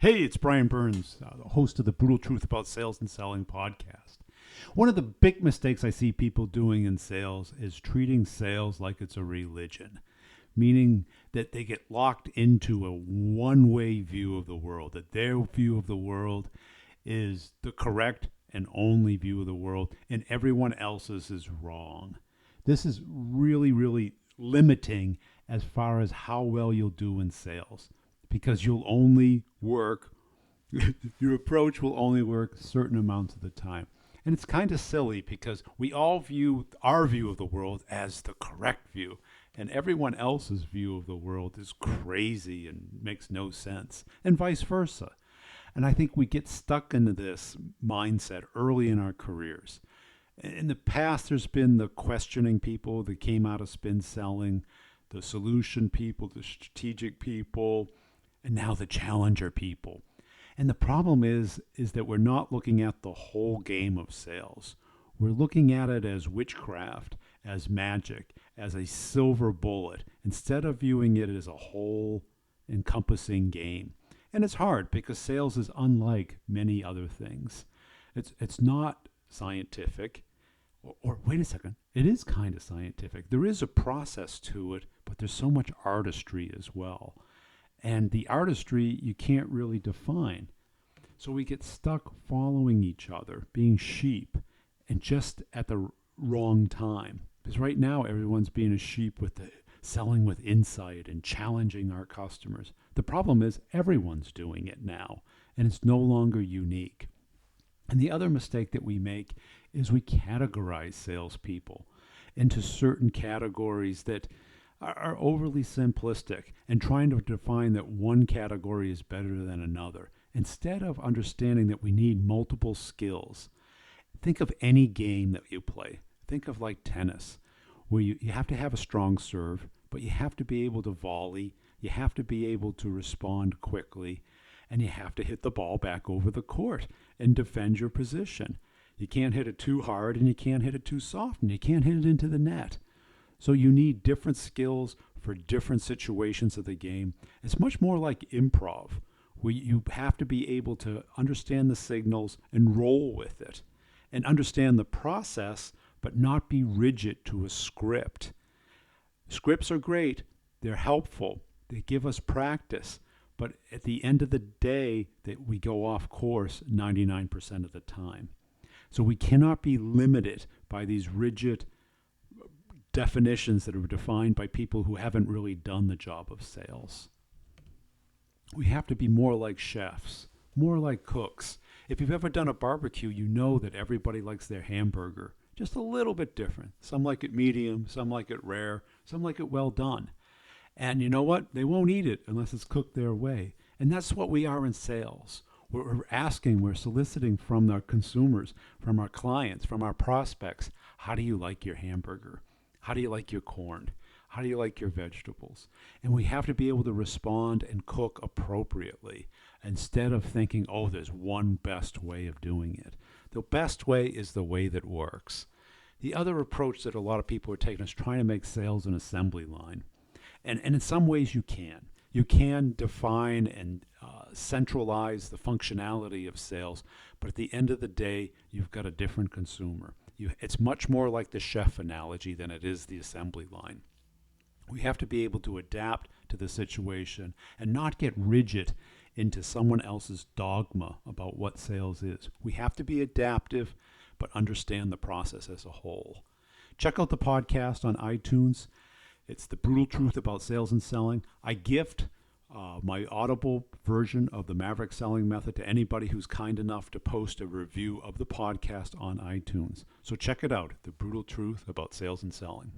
Hey, it's Brian Burns, the host of the Brutal Truth About Sales and Selling podcast. One of the big mistakes I see people doing in sales is treating sales like it's a religion, meaning that they get locked into a one-way view of the world, that their view of the world is the correct and only view of the world, and everyone else's is wrong. This is really, really limiting as far as how well you'll do in sales, because you'll only work, your approach will only work certain amounts of the time. And it's kind of silly because we all view our view of the world as the correct view, and everyone else's view of the world is crazy and makes no sense, and vice versa. And I think we get stuck into this mindset early in our careers. In the past, there's been the questioning people that came out of spin selling, the solution people, the strategic people, and now the challenger people. And the problem is that we're not looking at the whole game of sales. We're looking at it as witchcraft, as magic, as a silver bullet, instead of viewing it as a whole encompassing game. And it's hard because sales is unlike many other things. It's not scientific. Or wait a second, it is kind of scientific. There is a process to it, but there's so much artistry as well. And the artistry you can't really define. So we get stuck following each other, being sheep, and just at the wrong time. Because right now everyone's being a sheep with the selling with insight and challenging our customers. The problem is everyone's doing it now, and it's no longer unique. And the other mistake that we make is we categorize salespeople into certain categories that are overly simplistic and trying to define that one category is better than another, instead of understanding that we need multiple skills. Think of any game that you play. Think of like tennis, where you have to have a strong serve, but you have to be able to volley, you have to be able to respond quickly, and you have to hit the ball back over the court and defend your position. You can't hit it too hard and you can't hit it too soft and you can't hit it into the net. So you need different skills for different situations of the game. It's much more like improv, where you have to be able to understand the signals and roll with it and understand the process, but not be rigid to a script. Scripts are great. They're helpful. They give us practice. But at the end of the day, that we go off course 99% of the time. So we cannot be limited by these rigid definitions that are defined by people who haven't really done the job of sales. We have to be more like chefs, more like cooks. If you've ever done a barbecue, you know that everybody likes their hamburger just a little bit different. Some like it medium, some like it rare, some like it well done. And you know what? They won't eat it unless it's cooked their way. And that's what we are in sales. We're asking, we're soliciting from our consumers, from our clients, from our prospects, how do you like your hamburger? How do you like your corn? How do you like your vegetables? And we have to be able to respond and cook appropriately instead of thinking, oh, there's one best way of doing it. The best way is the way that works. The other approach that a lot of people are taking is trying to make sales an assembly line. And in some ways you can. You can define and centralize the functionality of sales, but at the end of the day, you've got a different consumer. It's much more like the chef analogy than it is the assembly line. We have to be able to adapt to the situation and not get rigid into someone else's dogma about what sales is. We have to be adaptive, but understand the process as a whole. Check out the podcast on iTunes. It's The Brutal Truth About Sales and Selling. I gift my Audible version of the Maverick Selling Method to anybody who's kind enough to post a review of the podcast on iTunes. So check it out, The Brutal Truth About Sales and Selling.